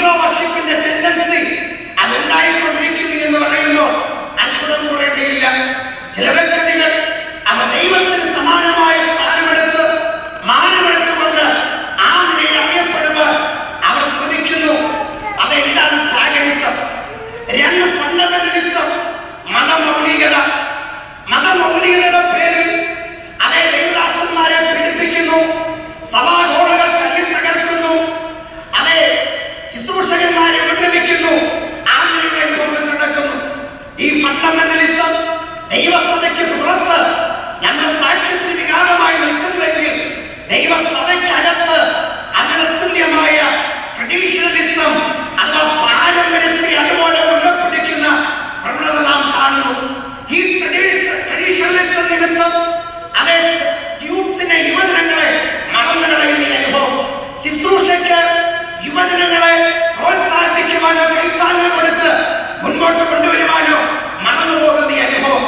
Hero വർഷിപ്പിന്റെ tendency അതുണ്ടായിക്കൊണ്ടിരിക്കുന്നു എന്ന് പറയുമ്പോൾ അത്ഭുതം കൂടേണ്ടിയില്ല. ചില വ്യക്തികൾ അവർ ദൈവത്തിന് സമാനമായ സ്ഥാനമെടുത്ത് മാനമെടുത്തുകൊണ്ട് ആ നിലയിൽ അറിയപ്പെടുവാൻ അവർ ശ്രമിക്കുന്നു. അതെ, ഇതാണ് ട്രാഗനിസം. രണ്ട് ഫണ്ടമെന്റലിസം, മതമൗലികത. മതമൗലികതയുടെ പേരിൽ അതേ ദൈവദാസന്മാരെ പീഡിപ്പിക്കുന്നു, സഭാഗോളകൾ തല്ലി തകർക്കുന്നു, അതേ ശുശ്രൂഷകന്മാരെ ഉപദ്രവിക്കുന്നു. ആ നിലയിലെ അനുഭവം നടക്കുന്നു. ഈ ഫണ്ടമെന്റലിസം ദൈവസഭയ്ക്ക് പുറത്ത് നമ്മുടെ സാക്ഷ്യത്തിന് വിഘാതമായി നിൽക്കുന്നുവെങ്കിൽ ദൈവസഭയ്ക്കകത്ത് അതിന് തുല്യമായ ട്രഡീഷണലിസം അഥവാ പാരമ്പര്യത്തെ അതുപോലെ ഉയർപ്പിടിക്കുന്ന പ്രവണത നാം കാണുന്നു. ഈ ട്രഡീഷണലിസം നിമിത്തം അതേ യൂത്ത്സിനെ, യുവജനങ്ങളെ മറന്നു കളയുന്ന ഈ അനുഭവം, ശുശ്രൂഷയ്ക്ക് യുവജനങ്ങളെ പ്രോത്സാഹിപ്പിക്കുവാനോ കൈത്താങ്ങ് കൊടുത്ത് മുൻപോട്ട് കൊണ്ടുവരുവാനോ മറന്നു പോകുന്ന ഈ അനുഭവം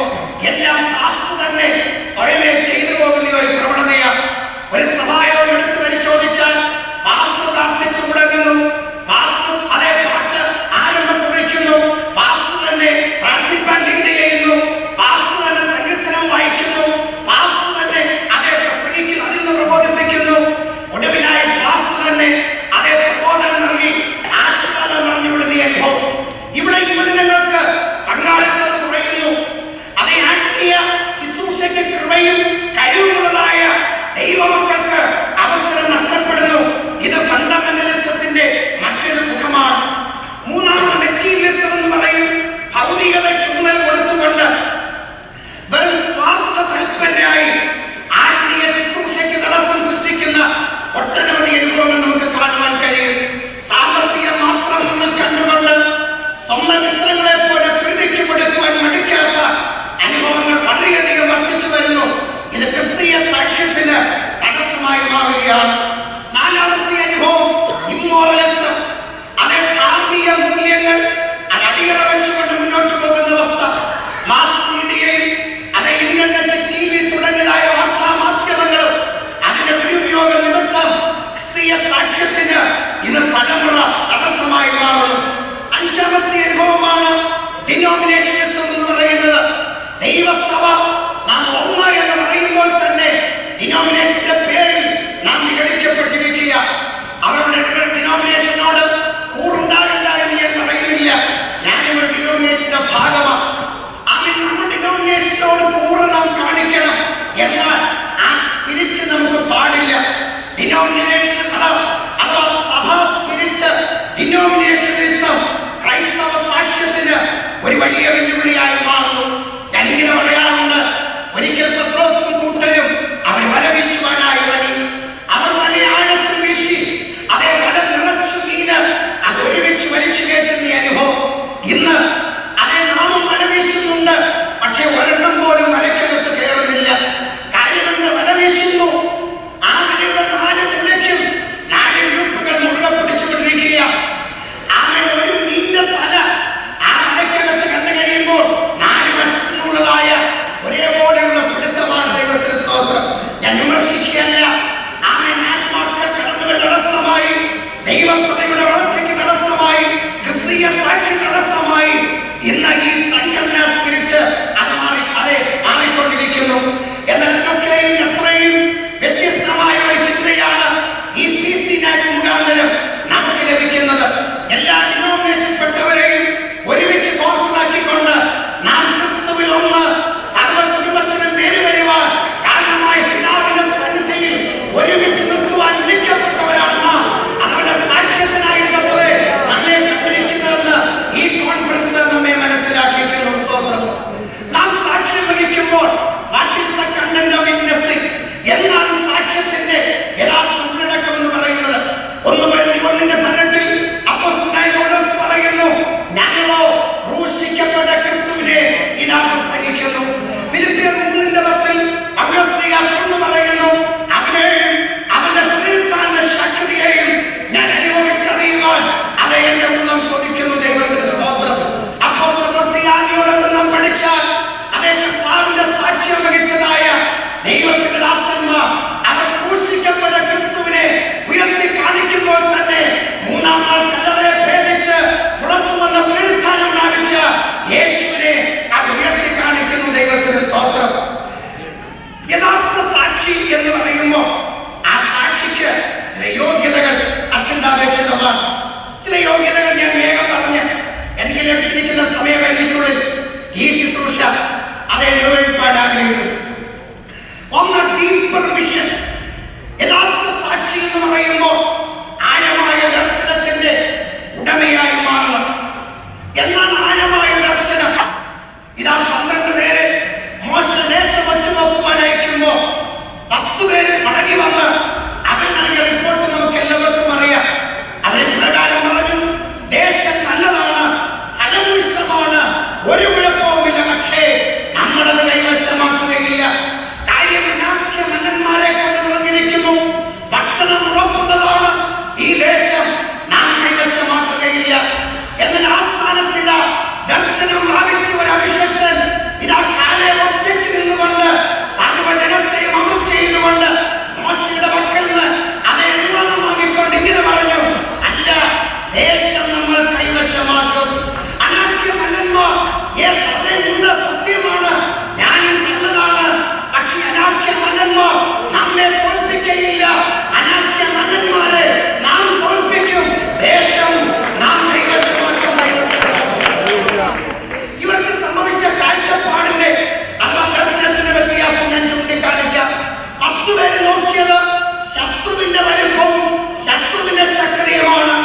എല്ലാം പാസ്റ്റർ തന്നെ സ്വയമേ ചെയ്തു പോകുന്ന ഒരു പ്രവണതയാണ്. ഒരു സഹായവും എടുത്ത് പരിശോധിച്ചാൽ പാസ്റ്റർ പ്രാർത്ഥിച്ചു മുടങ്ങുന്നു, പാസ്റ്റർ അതേ പാട്ട് ആരംഭം കുറിക്കുന്നു, പാസ്റ്റർ തന്നെ പ്രാർത്ഥിപ്പാൻ ലീഡ് ചെയ്യുന്നു, പാസ്റ്റർ തന്നെ സങ്കീർത്തനം വായിക്കുന്നു, പാസ്റ്റർ തന്നെ അതേ പ്രസംഗിക്കുന്നു, അതിൽ നിന്ന് പ്രബോധിപ്പിക്കുന്നു. ഒടുവിലായി പാസ്റ്റർ തന്നെ അതേ പ്രബോധനം നൽകി ആശീർവാദം പറഞ്ഞുവിടുന്ന അനുഭവം. ഇവിടെ യുവജനങ്ങൾക്ക് പങ്കാളിത്തം കുറയുന്നു. അതേ ആത്മീയ ശുശ്രൂഷയ്ക്ക് കൃപയും കഴിവുള്ളതായ ദൈവമക്കൾക്ക് അവസരം നഷ്ടപ്പെടുന്നു. ഇത് ഫണ്ടമെന്റലിസത്തിന്റെ മറ്റൊരു മുഖമാണ്. മൂന്നാമത് മെറ്റീരിയലിസം എന്ന് പറയും. ഭൗതികതയ്ക്ക് ഊന്നൽ കൊടുത്തുകൊണ്ട് വെറും സ്വാർത്ഥ തൽപരരായി ആത്മീയ ശുശ്രൂഷയ്ക്ക് തടസ്സം സൃഷ്ടിക്കുന്ന ഒട്ടനവധി അനുഭവങ്ങൾ നമുക്ക് കാണുവാൻ കഴിയും. സാമ്പത്തികം മാത്രം നിങ്ങൾ കണ്ടുകൊണ്ട് സ്വന്തം മിത്രങ്ങളെ പോലെ കൃതിക്ക് കൊടുക്കുവാൻ മടിക്കാത്ത അനുഭവങ്ങൾ വളരെയധികം വർദ്ധിച്ചു വരുന്നു. ഇത് ക്രിസ്തീയ സാക്ഷ്യത്തിന് തടസ്സമായി മാറുകയാണ്. നാലാമത്തെ അനുഭവം ഇമ്മോറലിസം. അതേ ധാർമ്മിക മൂല്യങ്ങൾ അത് അടിയറ വെച്ചുകൊണ്ട് മുന്നോട്ട് പോകുന്ന അവസ്ഥ. മാസ് മീഡിയയും അതേ ഇന്റർനെറ്റ്, TV തുടങ്ങിയതായ വാർത്താ മാധ്യമങ്ങളും അതിന്റെ ദുരുപയോഗ നിമിത്തം ക്രിസ്തീയ സാക്ഷ്യത്തിന് ഇത് തലമുറ തടസ്സമായി മാറുന്നു. അഞ്ചാമത്തെ അനുഭവമാണ് ഡിനോമിനേഷനിസം എന്ന് പറയുന്നത്. ദൈവസഭ നാം ഒന്ന് എന്ന് പറയുമ്പോൾ തന്നെ ഡിനോമിനേഷന്റെ പേരിൽ നാം വിഘടിക്കപ്പെട്ടിരിക്കുക. അവരുടെ ഡിനോമിനേഷനോട് കൂറുണ്ടാകണ്ട എന്ന് ഞാൻ പറയുന്നില്ല. ഞാനും ഒരു ഡിനോമിനേഷന്റെ ഭാഗമാണ്. നമ്മുടെ ഡിനോമിനേഷനോട് കൂറ് നാം കാണിക്കണം. എന്നാൽ ആ സ്പിരിറ്റ് നമുക്ക് പാടില്ല. ഡിനോമിനേഷൻ അഥവാ സഭാ സ്പിരിറ്റ്, ഡിനോമിനേഷനിസം ക്രൈസ്തവ സാക്ഷ്യത്തിന് ഒരു വലിയ വെല്ലുവിളിയായി മാറുന്നു. ഞാനിങ്ങനെ പറയാറുണ്ട്, ഒരിക്കൽ പത്രോസും കൂട്ടരും അവർ വല വീശുവാനായി ഇറങ്ങി. അവർ വല ആഴത്തിൽ വീശി, അതേ വല നിറച്ചു മീന് അത് ഒരുമിച്ച് വലിച്ചു കയറ്റുന്ന അനുഭവം. ഇന്ന് അതേ നാമം വല വീശുന്നുണ്ട്, പക്ഷെ ഒരെണ്ണം പോലും വലക്കകത്ത് കയറുന്നില്ല. കാര്യമെന്ത്? വല വീശുന്നു, ആ വലയുടെ 4 മൂലയ്ക്ക് സാക്ഷി എന്ന് പറയുമ്പോൾ ആ സാക്ഷിക്ക് ചില യോഗ്യതകൾ അത്യന്താപേക്ഷിതമാണ്. ചില യോഗ്യതകൾ ഞാൻ വേഗം പറഞ്ഞ് എനിക്ക് ലഭിച്ചിരിക്കുന്ന സമയപരിധിക്കുള്ളിൽ ഈ ശുശ്രൂഷ അതേ നിർവഹിക്കാൻ ആഗ്രഹിക്കുന്നു. ഒന്ന്, ഡീപ്പർ വിഷൻ. യഥാർത്ഥ സാക്ഷി എന്ന് പറയുമ്പോൾ ആഴമായ ദർശനത്തിന്റെ ഉടമയായി മാറണം. എന്നാൽ ആഴമായ ദർശനം, ഇതാ 12 പേരെ മോശ ദേശം വച്ചു നോക്കുവാൻ അയക്കുമ്പോൾ 10 പേര് മടങ്ങി വന്ന് അവർ നൽകിയ റിപ്പോർട്ട് നമുക്ക് എല്ലാവർക്കും അറിയാം. അവരെ പ്രകാരം പറഞ്ഞു, ദേശം നല്ലതാണ്, ഫലഭൂയിഷ്ഠമാണ്, ഒരു കുഴപ്പവുമില്ല, പക്ഷേ നമ്മളത് കൈവശമാക്കുകയില്ല. കാര്യം അനാഖ്യമല്ലന്മാരെ കൊണ്ട് നിറഞ്ഞിരിക്കുന്നു. പട്ടണം ഉറപ്പുള്ളതാണ്, ഈ ദേശം നാം കൈവശമാക്കുകയില്ല. എന്നാൽ ആ സ്ഥാനത്ത് ഇതാ ദർശനം പ്രാപിച്ച ഒരു അഭിഷക്തൻ ഇതാ കാലേബ് ഒറ്റയ്ക്ക് നിന്നുകൊണ്ട് സർവ്വജനത്തെയും അമൃത് ചെയ്തുകൊണ്ട് മോശയുടെ പക്കൽ നിന്ന് അതേ അനുവാദം വാങ്ങിക്കൊണ്ട് ഇങ്ങനെ പറഞ്ഞു, അല്ല, ദേശം നമ്മൾ കൈവശമാക്കും. അനാഖ്യമല്ലന്മാർ ഉണ്ട്, സത്യമാണ്, ഞാനും കണ്ടതാണ്. പക്ഷെ അനാഖ്യമല്ലന്മാർ നമ്മെ തോൽപ്പിക്കയില്ല. അനാഖ്യമല്ലന്മാരെ നാം തോൽപ്പിക്കും. ദേശം നാം കൈവശമാക്കും. ഇവർക്ക് സംഭവിച്ച കാഴ്ചപ്പാടിന്റെ അഥവാ ദർശനത്തിന്റെ വ്യത്യാസം ഞാൻ ചൂണ്ടിക്കാണിക്കാം. 10 പേര് നോക്കിയത് ശത്രുവിന്റെ വലിപ്പവും ശത്രുവിന്റെ ശക്തിയുമാണ്.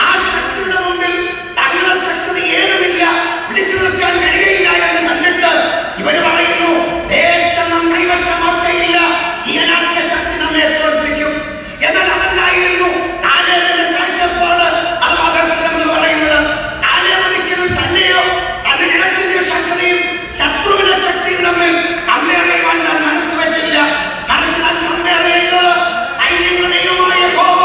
ആ ശക്തിയുടെ മുമ്പിൽ തങ്ങളുടെ ശക്തി ഏതുമില്ല, പിടിച്ചു നിൽക്കാൻ കഴിയുകയില്ല എന്ന് കണ്ടിട്ട് ഇവര് പറയുന്നു, ദേശം നാം കൈവശമാക്കുകയില്ല, ഈ അനാഖ്യ ശക്തി നമ്മെ തോൽപ്പിക്കും. എന്നാൽ അതല്ലായിരുന്നു കാലേബിന്റെ കാഴ്ചപ്പാട് അഥവാ ദർശനം എന്ന് പറയുന്നത്. കാലേബ് ഒരിക്കലും തന്നെയോ തന്റെ ജനത്തിന്റെ ശക്തിയും ശത്രുവിന്റെ ശക്തിയും തമ്മിൽ കമ്പയർ ചെയ്യുവാൻ താൻ മനസ്സ് വെച്ചില്ല. മറിച്ച് താൻ കമ്പയർ ചെയ്തത് സൈന്യങ്ങളുടെ ദൈവമായ യഹോവ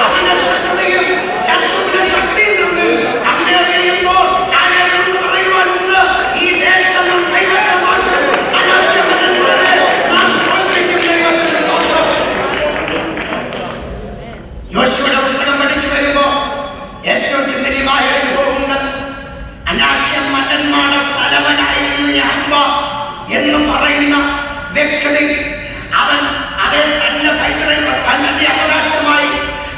അവന്റെ ശക്തിയും ശത്രുവിന്റെ ശക്തിയും തമ്മിൽ കമ്പയർ ചെയ്യുമ്പോൾ കാലേബിനോട് പറയുവാനുണ്ട്, ഈ ദേശം നാം കൈവശമാക്കും. അനാഖ്യമല്ലന്മാരെ നാം തോൽപ്പിക്കും. ദൈവത്തിന് സ്തോത്രം. യോശുവയുടെ പുസ്തകം പഠിച്ചു വരുമ്പോൾ ഏറ്റവും ചിന്തനീയമായ ഒരു അനുഭവമുണ്ട്. അനാഖ്യമല്ലന്മാരുടെ തലവനായിരുന്നു യാഹ്വ എന്ന് പറയുന്ന വ്യക്തി. അവൻ അതേ തന്റെ തന്റെ അവകാശമായി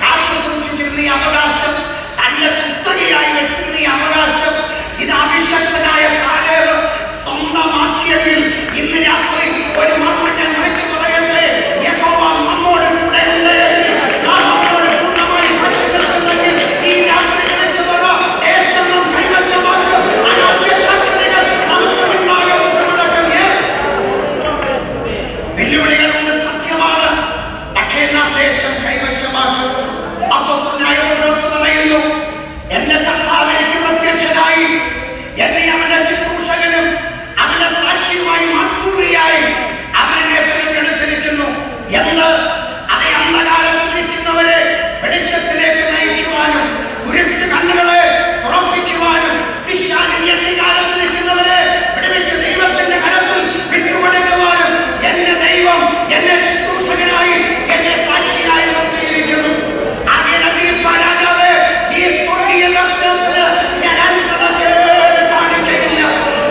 കാത്തു സൂക്ഷിച്ചിരുന്ന ഈ അവകാശം, തന്റെ കുത്തകയായി വെച്ചിരുന്ന ഈ അവകാശം ഇത് അഭിഷക്തനായ കാലേബ് സ്വന്തമാക്കിയെങ്കിൽ ഇന്ന് രാത്രി ഒരു മർമ്മം ഞാൻ വിളിച്ചു പറയട്ടെ, യഹോവ നമ്മോട് കൂടെ ഉണ്ടെങ്കിൽ, നാം നമ്മോട് പൂർണ്ണമായി പറ്റി നിൽക്കുന്നെങ്കിൽ ഈ രാത്രി വിളിച്ചു പറ, ദേശം നാം കൈവശമാക്കും. അനാഖ്യ ശക്തികൾ നമുക്ക് മുൻപാകെ വിട്ടുകൊടുക്കും. വെല്ലുവിളികളുണ്ട്, സത്യമാണ്, പക്ഷേ നാം ദേശം കൈവശമാക്കും. അപ്പോസ്തലനായ പൗലോസ് പറയുന്നു, എന്റെ കർത്താവ് എനിക്ക് പ്രത്യക്ഷനായി എന്നെ അവന്റെ ശുശ്രൂഷകനും അവന്റെ സാക്ഷിയുമായി മാറ്റൂറിയായി അവനെ തിരഞ്ഞെടുത്തിരിക്കുന്നു എന്ന്. അതേ അന്ധകാരത്തിലിരിക്കുന്നവരെ വെളിച്ചത്തിലേക്ക് നയിക്കുവാനും കുരുട്ട് കണ്ണുകളെ തുറപ്പിക്കുവാനും പിശാചിന്റെ അധികാരത്തിലിരിക്കുന്നവരെ വിടുവിച്ച് ദൈവത്തിന്റെ കരത്തിൽ വിട്ടുകൊടുക്കുവാനും എന്റെ ദൈവം എന്നെ ശുശ്രൂഷകനായി എന്നെ സാക്ഷിയായി നിർത്തിയിരിക്കുന്നു. രാജാവേ, ഈ സ്വർഗീയ ദർശനത്തിന് ഞാൻ അനുസരണക്കേട് കാണിക്കയില്ല.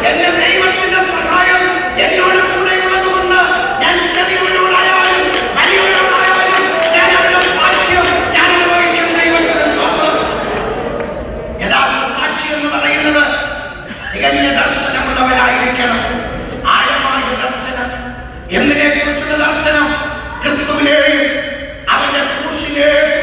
എന്റെ ദൈവത്തിന്റെ സഹായം എന്നോട് കൂടെയുള്ളത് കൊണ്ട് ഞാൻ ചെറിയവരോടായാലും വലിയവരോടായാലും ഞാൻ അവരുടെ സാക്ഷ്യം ഞാൻ അനുഭവിക്കും. ദൈവത്തിന്റെ സ്തോത്രം. യഥാർത്ഥ സാക്ഷി എന്ന് പറയുന്നത് തികഞ്ഞ ദർശനമുള്ളവരായിരിക്കണം. ആഴമായ ദർശനം. എന്തിനെ കുറിച്ചുള്ള ദർശനം? ക്രിസ്തുവിനെയും അവന്റെ ക്രൂശിനെയും